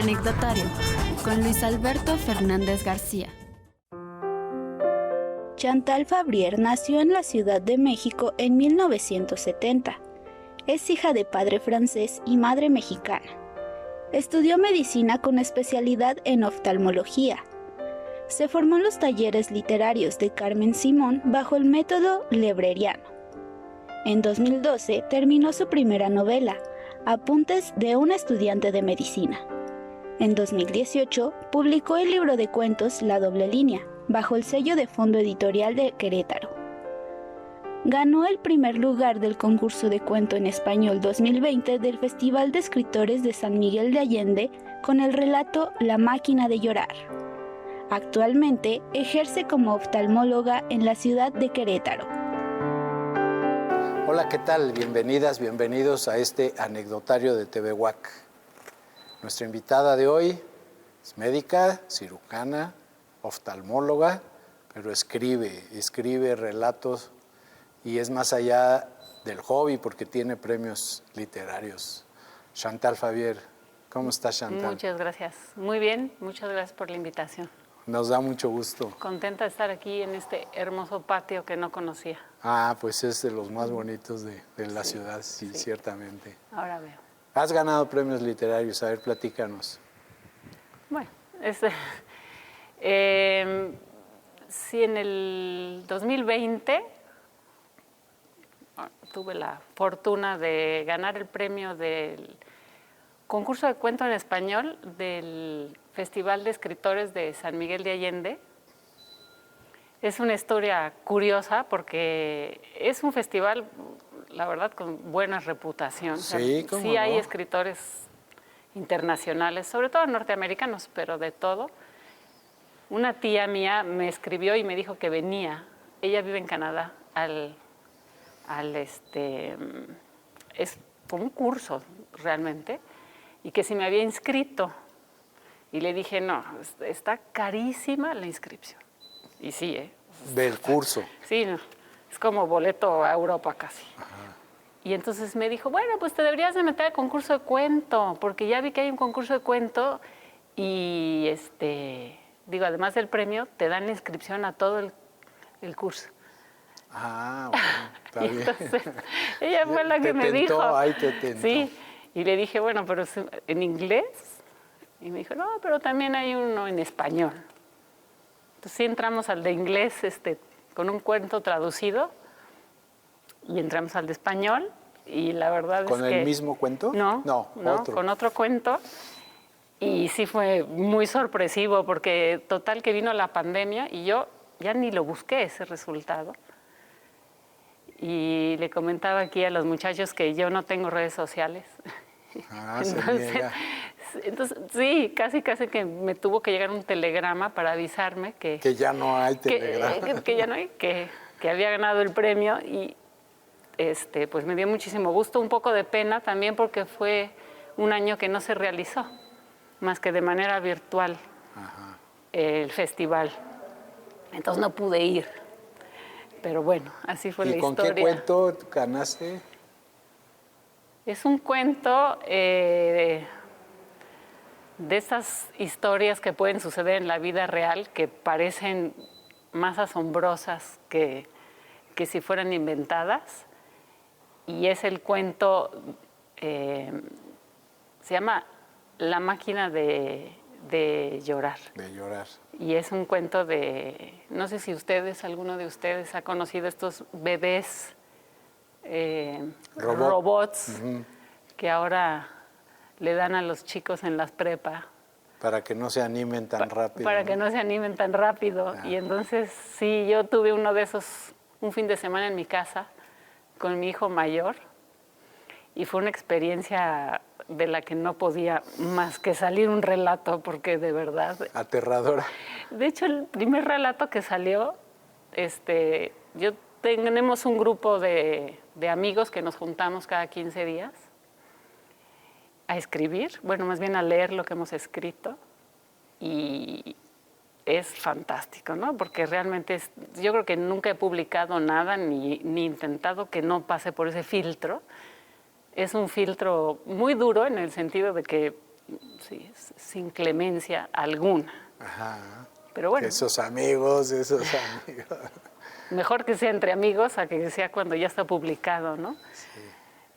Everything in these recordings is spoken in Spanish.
Anecdotario, con Luis Alberto Fernández García. Chantal Fabrier nació en la Ciudad de México en 1970. Es hija de padre francés y madre mexicana. Estudió medicina con especialidad en oftalmología. Se formó en los talleres literarios de Carmen Simón bajo el método lebreriano. En 2012 terminó su primera novela, Apuntes de una estudiante de medicina. En 2018 publicó el libro de cuentos La doble línea, bajo el sello de Fondo Editorial de Querétaro. Ganó el primer lugar del concurso de cuento en español 2020 del Festival de Escritores de San Miguel de Allende con el relato La máquina de llorar. Actualmente ejerce como oftalmóloga en la ciudad de Querétaro. Hola, ¿qué tal? Bienvenidas, bienvenidos a este anecdotario de TV UAC. Nuestra invitada de hoy es médica, cirujana, oftalmóloga, pero escribe relatos y es más allá del hobby porque tiene premios literarios. Chantal Fabrier, ¿cómo estás, Chantal? Muchas gracias. Muy bien, muchas gracias por la invitación. Nos da mucho gusto. Contenta de estar aquí en este hermoso patio que no conocía. Pues es de los más bonitos de la ciudad, sí, ciertamente. Ahora veo. Has ganado premios literarios, a ver, platícanos. Bueno, sí, en el 2020 tuve la fortuna de ganar el premio del concurso de cuento en español del Festival de Escritores de San Miguel de Allende. Es una historia curiosa porque es un festival, la verdad, con buena reputación. Sí, o sea, sí hay escritores internacionales, sobre todo norteamericanos, pero de todo. Una tía mía me escribió y me dijo que venía. Ella vive en Canadá es como un curso realmente, y que si me había inscrito. Y le dije, no, está carísima la inscripción. Y sí, Del curso. Sí, no, es como boleto a Europa casi. Ajá. Y entonces me dijo, bueno, pues te deberías de meter al concurso de cuento, porque ya vi que hay un concurso de cuento y, además del premio, te dan la inscripción a todo el curso. Bueno, está bien. Entonces, ella fue la que me dijo. Ahí te tentó. Sí, y le dije, bueno, pero ¿en inglés? Y me dijo, no, pero también hay uno en español. Entonces sí entramos al de inglés con un cuento traducido y entramos al de español y la verdad es que... ¿Con el mismo cuento? No, otro. Con otro cuento. Y sí fue muy sorpresivo porque total que vino la pandemia y yo ya ni lo busqué ese resultado. Y le comentaba aquí a los muchachos que yo no tengo redes sociales. Entonces, sí, casi que me tuvo que llegar un telegrama para avisarme que ya no hay telegrama. Que ya no hay, que había ganado el premio y pues me dio muchísimo gusto, un poco de pena también porque fue un año que no se realizó, más que de manera virtual. Ajá. El festival. Entonces no pude ir. Pero bueno, así fue la historia. ¿Y con qué cuento ganaste? Es un cuento de estas historias que pueden suceder en la vida real, que parecen más asombrosas que si fueran inventadas. Y es el cuento, se llama La máquina de llorar. De llorar. Y es un cuento de, no sé si alguno de ustedes ha conocido estos bebés robots que ahora le dan a los chicos en las prepa. Para que no se animen tan rápido. Para que no se animen tan rápido. Y entonces, sí, yo tuve uno de esos un fin de semana en mi casa con mi hijo mayor y fue una experiencia de la que no podía más que salir un relato, porque de verdad... Aterradora. De hecho, el primer relato que salió, tenemos un grupo de amigos que nos juntamos cada 15 días a escribir, bueno, más bien a leer lo que hemos escrito, y es fantástico, ¿no? Porque realmente yo creo que nunca he publicado nada ni intentado que no pase por ese filtro. Es un filtro muy duro en el sentido de que sí, sin clemencia alguna. Ajá. Pero bueno, Esos amigos. mejor que sea entre amigos a que sea cuando ya está publicado, ¿no? Sí.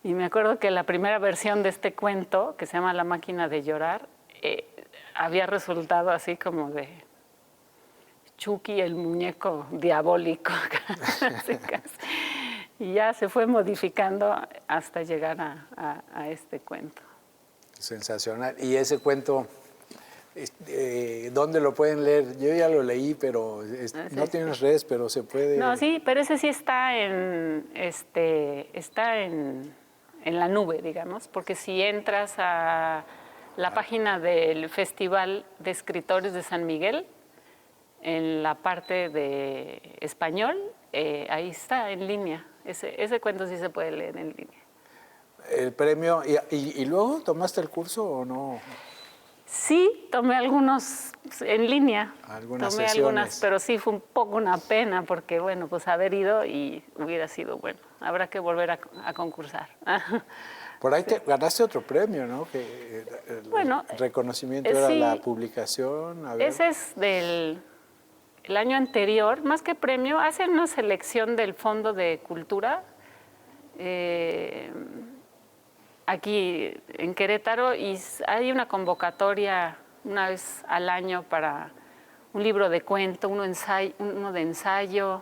Y me acuerdo que la primera versión de este cuento, que se llama La máquina de llorar, había resultado así como de Chucky, el muñeco diabólico. Casi, casi. Y ya se fue modificando hasta llegar a este cuento. Sensacional. Y ese cuento, ¿dónde lo pueden leer? Yo ya lo leí, pero no tienes redes, pero se puede... No, sí, pero ese sí está en la nube, digamos, porque si entras a la página del Festival de Escritores de San Miguel, en la parte de español, ahí está, en línea. Ese cuento sí se puede leer en línea. El premio, ¿y luego tomaste el curso o no? Sí, tomé algunos en línea. Algunas tomé sesiones. algunas, pero sí fue un poco una pena porque, bueno, pues haber ido y hubiera sido bueno. Habrá que volver a concursar. Por ahí te ganaste otro premio, ¿no? Que el reconocimiento era sí, la publicación. A ver. Ese es el año anterior. Más que premio, hacen una selección del Fondo de Cultura aquí en Querétaro, y hay una convocatoria una vez al año para un libro de cuento, uno de ensayo,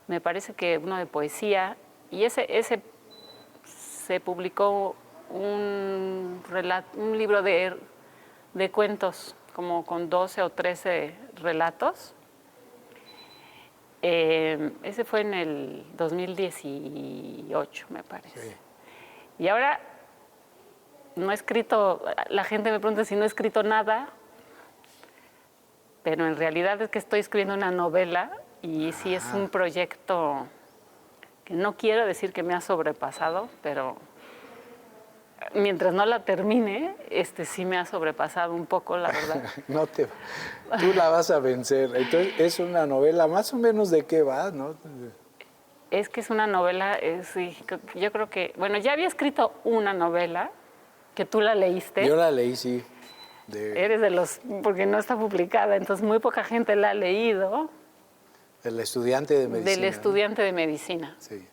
me parece que uno de poesía, y ese se publicó un libro de cuentos, como con 12 o 13 relatos. Ese fue en el 2018, me parece. Sí. Y ahora no he escrito, la gente me pregunta si no he escrito nada, pero en realidad es que estoy escribiendo una novela y sí es un proyecto que no quiero decir que me ha sobrepasado, pero mientras no la termine, sí me ha sobrepasado un poco, la verdad. Tú la vas a vencer. Entonces, es una novela más o menos de qué va, ¿no? Es que es una novela, yo creo que, bueno, ya había escrito una novela, que tú la leíste. Yo la leí, sí. Eres de los, porque no está publicada, entonces muy poca gente la ha leído. El estudiante de medicina. Del estudiante de medicina. Sí.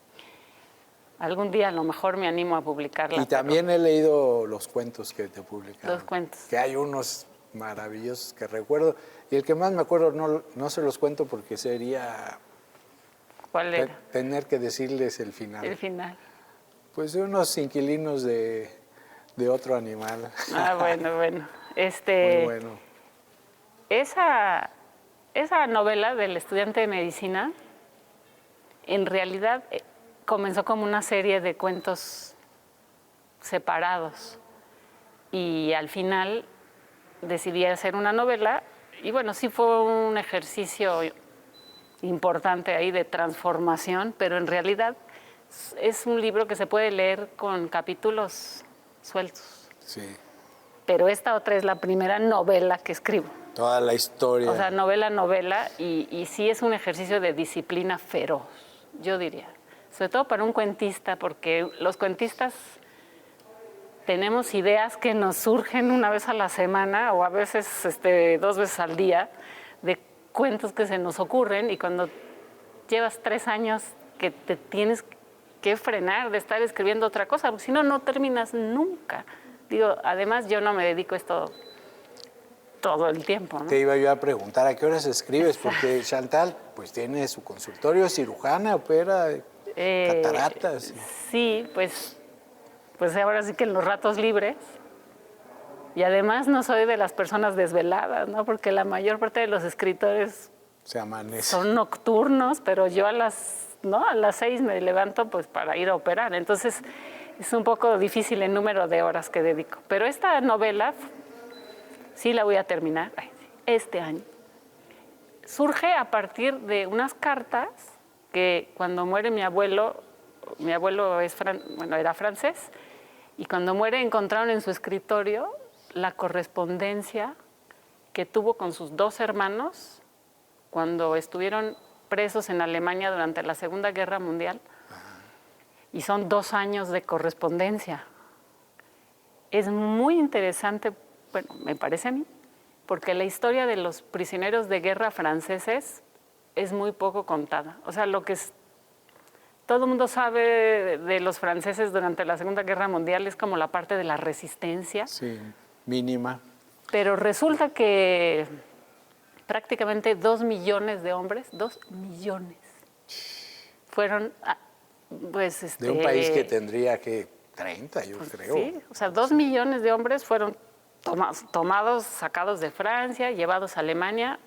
Algún día a lo mejor me animo a publicarla. Y también he leído los cuentos que te publicaron. Los cuentos. Que hay unos maravillosos que recuerdo. Y el que más me acuerdo no se los cuento porque sería... ¿Cuál era? Tener que decirles el final. El final. Pues de unos inquilinos de otro animal. Bueno. Muy bueno. Esa novela del estudiante de medicina, en realidad comenzó como una serie de cuentos separados. Y al final decidí hacer una novela. Y bueno, sí fue un ejercicio importante ahí de transformación, pero en realidad es un libro que se puede leer con capítulos sueltos. Sí. Pero esta otra es la primera novela que escribo. Toda la historia. O sea, novela, y sí es un ejercicio de disciplina feroz, yo diría. Sobre todo para un cuentista, porque los cuentistas tenemos ideas que nos surgen una vez a la semana o a veces 2 veces al día de cuentos que se nos ocurren, y cuando llevas 3 años que te tienes que frenar de estar escribiendo otra cosa, porque si no, no terminas nunca. Digo, además yo no me dedico a esto todo el tiempo, ¿no? Te iba yo a preguntar a qué horas escribes, porque Chantal pues tiene su consultorio, cirujana, opera cataratas. Sí, pues ahora sí que en los ratos libres. Y además no soy de las personas desveladas, ¿no? Porque la mayor parte de los escritores se amanece. Son nocturnos, pero yo a las 6 me levanto pues para ir a operar. Entonces es un poco difícil el número de horas que dedico. Pero esta novela sí la voy a terminar este año. Surge a partir de unas cartas que cuando muere mi abuelo era francés, y cuando muere encontraron en su escritorio la correspondencia que tuvo con sus 2 hermanos cuando estuvieron presos en Alemania durante la Segunda Guerra Mundial. Y son 2 años de correspondencia. Es muy interesante bueno, me parece a mí, porque la historia de los prisioneros de guerra franceses es muy poco contada. O sea, todo el mundo sabe de los franceses durante la Segunda Guerra Mundial es como la parte de la resistencia. Sí, mínima. Pero resulta que prácticamente 2 millones de hombres, 2 millones, fueron, pues... De un país que tendría que 30, yo creo. Sí, o sea, 2 millones de hombres fueron tomados, sacados de Francia, llevados a Alemania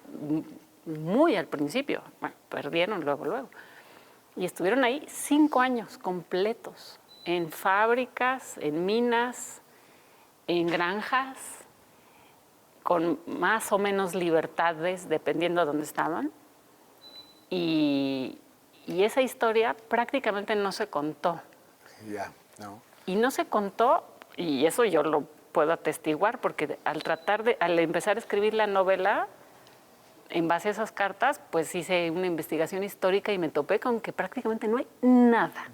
muy al principio. Bueno, perdieron luego. Y estuvieron ahí 5 años completos, en fábricas, en minas, en granjas, con más o menos libertades, dependiendo de dónde estaban. Y esa historia prácticamente no se contó. Ya, no. Y no se contó, y eso yo lo puedo atestiguar, porque al empezar a escribir la novela, en base a esas cartas, pues hice una investigación histórica y me topé con que prácticamente no hay nada.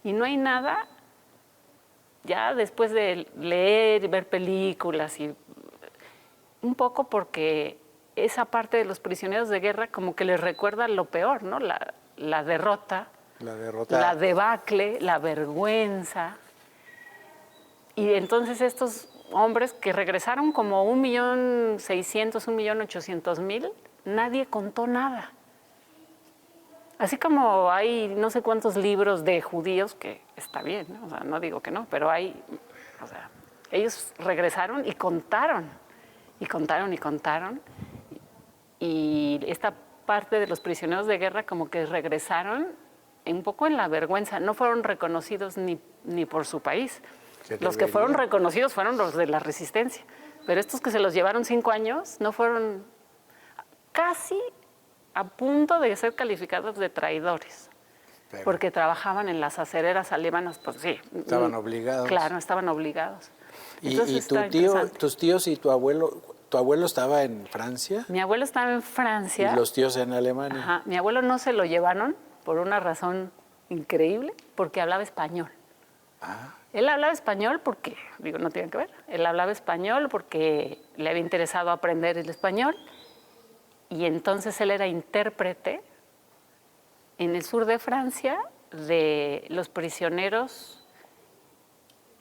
Y no hay nada, ya después de leer y ver películas, y un poco porque esa parte de los prisioneros de guerra como que les recuerda lo peor, ¿no? La derrota, la debacle, la vergüenza. Y entonces estos hombres que regresaron como 1.600.000, 1.800.000, nadie contó nada. Así como hay no sé cuántos libros de judíos, que está bien, ¿no? O sea, no digo que no, pero ellos regresaron y contaron, y contaron, y contaron. Y esta parte de los prisioneros de guerra como que regresaron un poco en la vergüenza. No fueron reconocidos ni por su país. Los que fueron reconocidos fueron los de la resistencia. Pero estos que se los llevaron 5 años no fueron casi a punto de ser calificados de traidores. Pero, porque trabajaban en las acereras alemanas, pues sí. Estaban obligados. Claro, estaban obligados. Entonces, tus tíos y tu abuelo estaba en Francia? Mi abuelo estaba en Francia. ¿Y los tíos en Alemania? Ajá. Mi abuelo no se lo llevaron por una razón increíble, porque hablaba español. Ah. Él hablaba español porque, no tiene que ver, él hablaba español porque le había interesado aprender el español, y entonces él era intérprete en el sur de Francia de los prisioneros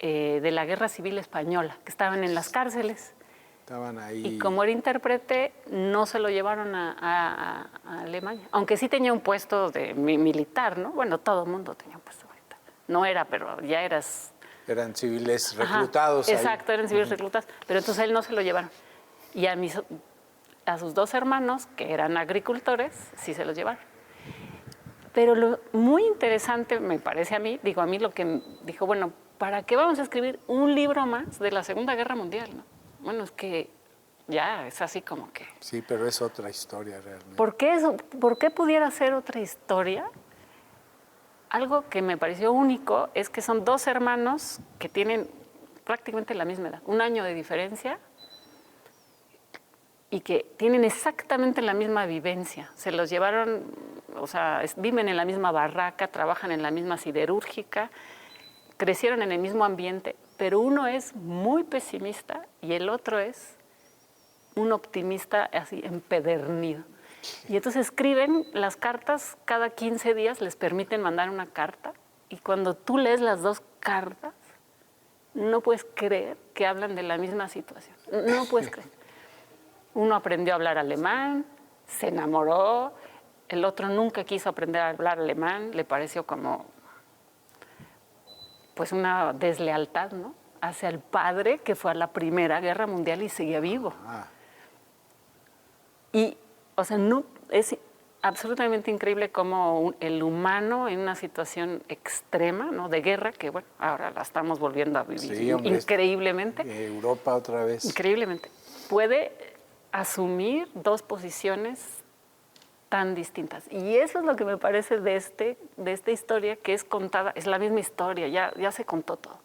de la Guerra Civil Española, que estaban en las cárceles. Estaban ahí. Y como era intérprete, no se lo llevaron a Alemania, aunque sí tenía un puesto de militar, ¿no? Bueno, todo el mundo tenía un puesto militar. No era, pero ya eras... Eran civiles reclutados. Ajá, exacto, eran civiles reclutados. Pero entonces a él no se lo llevaron. Y a sus 2 hermanos, que eran agricultores, sí se los llevaron. Pero lo muy interesante, me parece a mí lo que dijo, bueno, ¿para qué vamos a escribir un libro más de la Segunda Guerra Mundial, no? Bueno, es que ya es así como que... Sí, pero es otra historia realmente. ¿Por qué pudiera ser otra historia? Algo que me pareció único es que son 2 hermanos que tienen prácticamente la misma edad, 1 año de diferencia, y que tienen exactamente la misma vivencia. Se los llevaron, o sea, viven en la misma barraca, trabajan en la misma siderúrgica, crecieron en el mismo ambiente, pero uno es muy pesimista y el otro es un optimista así empedernido. Y entonces escriben las cartas, cada 15 días les permiten mandar una carta, y cuando tú lees las 2 cartas, no puedes creer que hablan de la misma situación. No puedes creer. Uno aprendió a hablar alemán, se enamoró, el otro nunca quiso aprender a hablar alemán, le pareció como pues una deslealtad, ¿no?, hacia el padre que fue a la Primera Guerra Mundial y seguía vivo. Y, o sea, no, es absolutamente increíble cómo el humano en una situación extrema, ¿no?, de guerra, que bueno, ahora la estamos volviendo a vivir, sí, hombre, increíblemente. Europa otra vez. Increíblemente. Puede asumir 2 posiciones tan distintas. Y eso es lo que me parece de esta historia, que es contada, es la misma historia, ya se contó todo.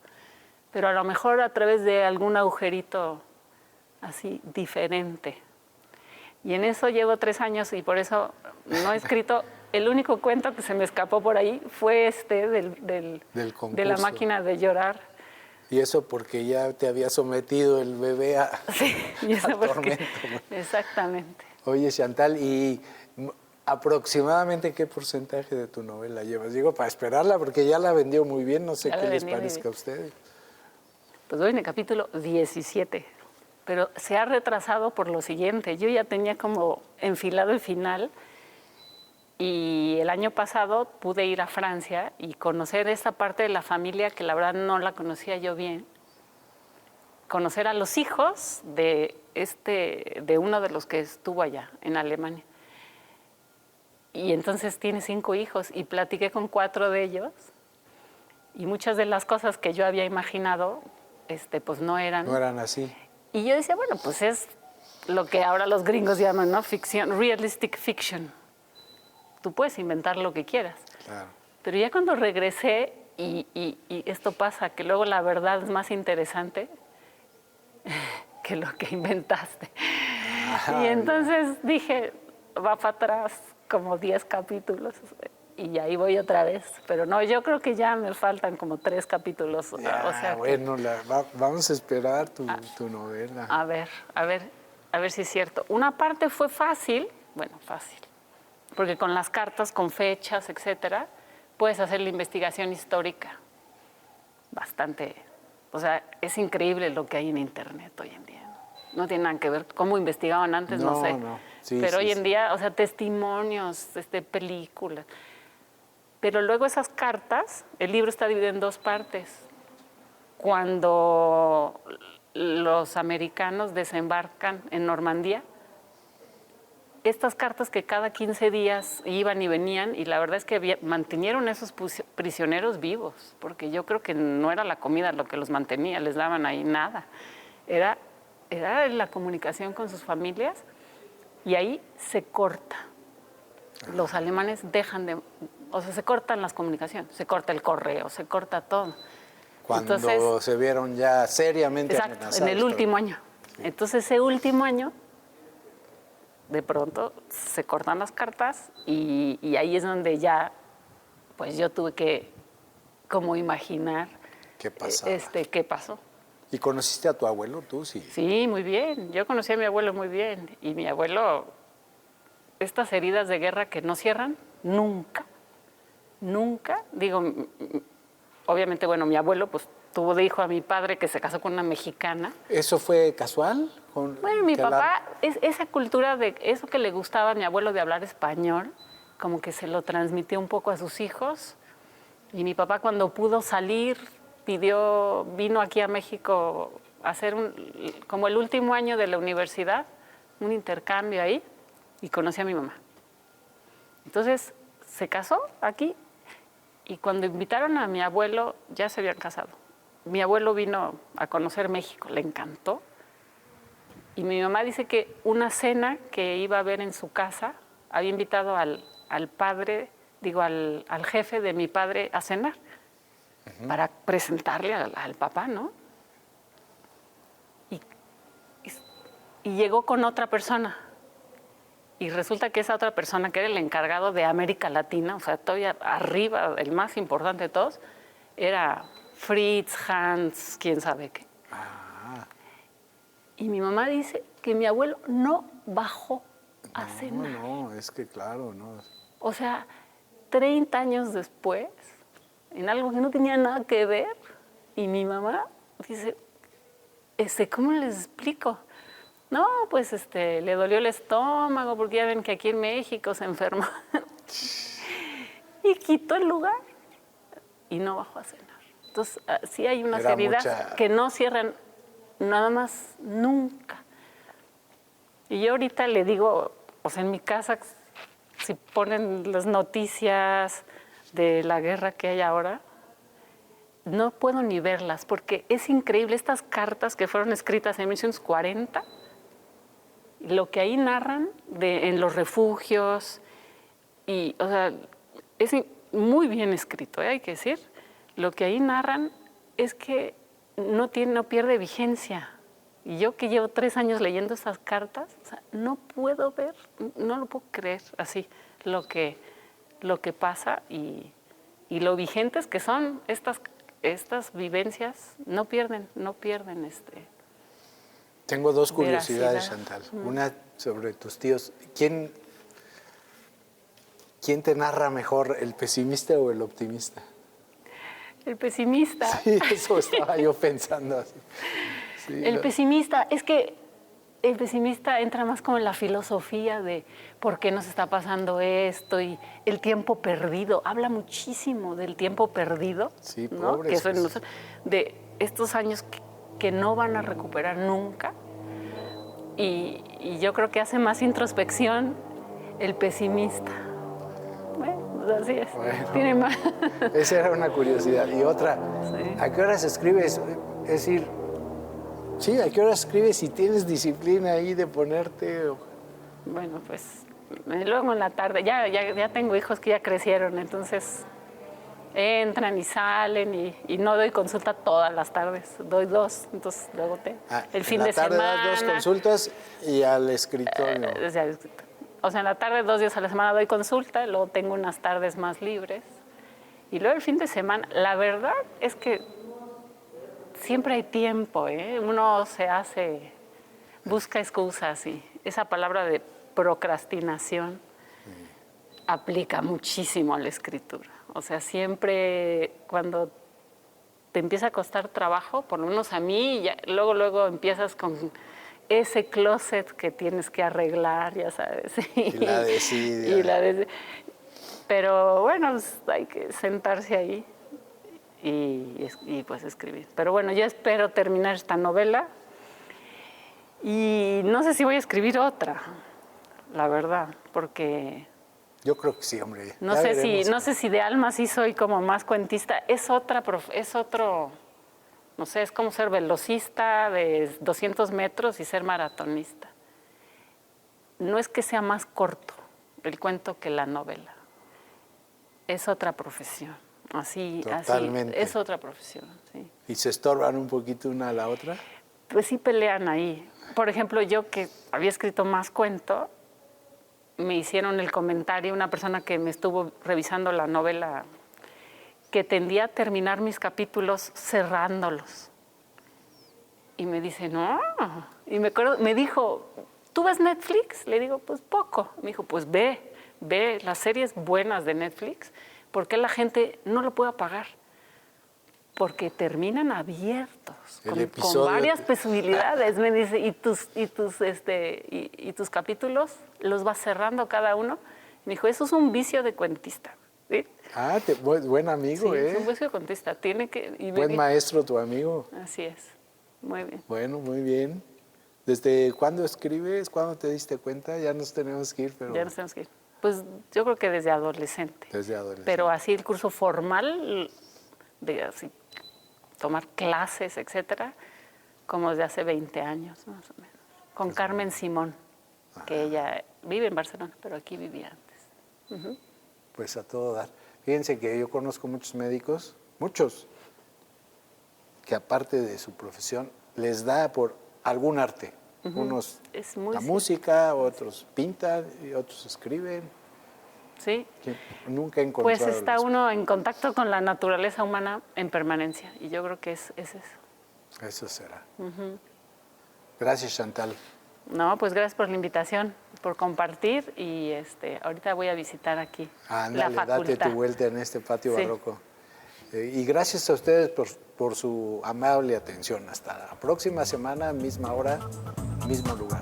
Pero a lo mejor a través de algún agujerito así diferente. Y en eso llevo 3 años y por eso no he escrito. El único cuento que se me escapó por ahí fue de la máquina de llorar, Y eso porque ya te había sometido el bebé a, Sí, y eso al porque- tormento. Exactamente. Oye, Chantal, ¿y aproximadamente qué porcentaje de tu novela llevas? Digo, para esperarla, porque ya la vendió muy bien, no sé Ya la qué les vendí muy parezca a bien. ustedes. Pues voy en el capítulo 17, pero se ha retrasado por lo siguiente. Yo ya tenía como enfilado el final y el año pasado pude ir a Francia y conocer esta parte de la familia que la verdad no la conocía yo bien. Conocer a los hijos de uno de los que estuvo allá en Alemania. Y entonces tiene 5 hijos y platiqué con 4 de ellos y muchas de las cosas que yo había imaginado pues no eran. No eran así. Y yo decía, bueno, pues es lo que ahora los gringos llaman, ¿no? Ficción, realistic fiction. Tú puedes inventar lo que quieras. Claro. Pero ya cuando regresé y esto pasa, que luego la verdad es más interesante que lo que inventaste. Y entonces dije, va para atrás como 10 capítulos y ahí voy otra vez. Pero no, yo creo que ya me faltan como 3 capítulos. Ya, o sea que- bueno, vamos a esperar tu novela. A ver si es cierto. Una parte fue fácil, porque con las cartas, con fechas, etcétera, puedes hacer la investigación histórica. Bastante, o sea, es increíble lo que hay en Internet hoy en día. No tiene nada que ver cómo investigaban antes, no sé. No. Sí, Pero sí, hoy en sí. día, o sea, testimonios, películas. Pero luego esas cartas, el libro está dividido en 2 partes. Cuando los americanos desembarcan en Normandía, estas cartas que cada 15 días iban y venían, y la verdad es que mantenieron a esos prisioneros vivos, porque yo creo que no era la comida lo que los mantenía, les daban ahí nada. Era la comunicación con sus familias, y ahí se corta. Los alemanes se cortan las comunicaciones, se corta el correo, se corta todo. Cuando Entonces, se vieron ya seriamente exacto, amenazados. en el último año. Entonces, ese último año, de pronto, se cortan las cartas y ahí es donde ya, pues yo tuve que como imaginar ¿Qué pasaba? qué pasó. ¿Y conociste a tu abuelo tú? Sí. Sí, muy bien. Yo conocí a mi abuelo muy bien. Y mi abuelo, estas heridas de guerra que no cierran, nunca, digo, obviamente, bueno, mi abuelo pues tuvo de hijo a mi padre que se casó con una mexicana. ¿Eso fue casual? Bueno, mi papá, esa cultura de eso que le gustaba a mi abuelo de hablar español, como que se lo transmitió un poco a sus hijos. Y mi papá cuando pudo salir, vino aquí a México a hacer como el último año de la universidad, un intercambio ahí, y conocí a mi mamá. Entonces, se casó aquí, y cuando invitaron a mi abuelo, ya se habían casado. Mi abuelo vino a conocer México, le encantó. Y mi mamá dice que una cena que iba a ver en su casa, había invitado al jefe de mi padre a cenar, para presentarle al papá, ¿no? Y llegó con otra persona. Y resulta que esa otra persona, que era el encargado de América Latina, o sea, todavía arriba, el más importante de todos, era Fritz, Hans, quién sabe qué. Y mi mamá dice que mi abuelo no bajó a cenar. No, es que claro, no. O sea, 30 años después, en algo que no tenía nada que ver, y mi mamá dice, ¿cómo les explico? No, pues le dolió el estómago, porque ya ven que aquí en México se enfermó. Y quitó el lugar y no bajó a cenar. Entonces, sí hay unas heridas que no cierran nada más nunca. Y yo ahorita le digo, o sea, en mi casa, si ponen las noticias de la guerra que hay ahora, no puedo ni verlas, porque es increíble. Estas cartas que fueron escritas en 1940, lo que ahí narran en los refugios, y, o sea, es muy bien escrito, hay que decir. Lo que ahí narran es que no pierde vigencia. Y yo que llevo 3 años leyendo esas cartas, o sea, no puedo ver, no lo puedo creer así, lo que pasa y lo vigentes que son estas vivencias no pierden Tengo dos curiosidades, veracidad. Chantal. Una sobre tus tíos. ¿Quién te narra mejor, el pesimista o el optimista? El pesimista. Sí, eso estaba yo pensando así. Sí, El pesimista, es que el pesimista entra más como en la filosofía de por qué nos está pasando esto y el tiempo perdido. Habla muchísimo del tiempo perdido, Sí, ¿no? pobres, Que eso pues. de estos años que no van a recuperar nunca. Y yo creo que hace más introspección el pesimista. Bueno, pues así es. Bueno. Tiene más. Esa era una curiosidad. Y otra, Sí. ¿a qué horas escribes? Es decir, sí, ¿a qué horas escribes si tienes disciplina ahí de ponerte? Bueno, pues luego en la tarde, ya tengo hijos que ya crecieron, entonces entran y salen y no doy consulta todas las tardes, doy 2, entonces luego el fin de semana. En la tarde das 2 consultas y al escritorio. O sea, en la tarde 2 días a la semana doy consulta, luego tengo unas tardes más libres y luego el fin de semana. La verdad es que siempre hay tiempo, ¿eh? Uno busca excusas y esa palabra de procrastinación aplica muchísimo a la escritura. O sea, siempre cuando te empieza a costar trabajo, por lo menos a mí, luego empiezas con ese closet que tienes que arreglar, ya sabes. Y la desidia. Pero bueno, pues hay que sentarse ahí y pues escribir. Pero bueno, yo espero terminar esta novela y no sé si voy a escribir otra, la verdad, porque Yo creo que sí, hombre. no sé si de alma sí soy como más cuentista. Es otro, no sé, es como ser velocista de 200 metros y ser maratonista. No es que sea más corto el cuento que la novela. Es otra profesión. Totalmente. Es otra profesión, sí. ¿Y se estorban un poquito una a la otra? Pues sí pelean ahí. Por ejemplo, yo que había escrito más cuento, me hicieron el comentario, una persona que me estuvo revisando la novela, que tendía a terminar mis capítulos cerrándolos. Y me dice, no. Y me dijo, ¿tú ves Netflix? Le digo, pues poco. Me dijo, pues ve las series buenas de Netflix. ¿Por qué la gente no lo puede pagar? Porque terminan abiertos, con varias posibilidades. Me dice, y tus capítulos los vas cerrando cada uno. Me dijo, eso es un vicio de cuentista. ¿Sí? Ah, buen amigo, Sí, ¿eh? es un vicio de cuentista. Buen maestro tu amigo. Así es. Muy bien. Bueno, muy bien. ¿Desde cuándo escribes? ¿Cuándo te diste cuenta? Ya nos tenemos que ir, pero... Ya nos tenemos que ir. Pues yo creo que desde adolescente. Desde adolescente. Pero así el curso formal, de así, tomar clases, etcétera, como desde hace 20 años, más o menos. Con Carmen Simón, que ella vive en Barcelona, pero aquí vivía antes. Pues a todo dar. Fíjense que yo conozco muchos médicos, muchos, que aparte de su profesión, les da por algún arte. Unos la música, otros pintan y otros escriben. Sí. Que nunca he encontrado. Pues está uno en contacto con la naturaleza humana en permanencia. Y yo creo que es eso. Eso será. Gracias, Chantal. No, pues gracias por la invitación, por compartir. Y ahorita voy a visitar aquí la facultad. Date tu vuelta en este patio barroco. Y gracias a ustedes por su amable atención. Hasta la próxima semana, misma hora, mismo lugar.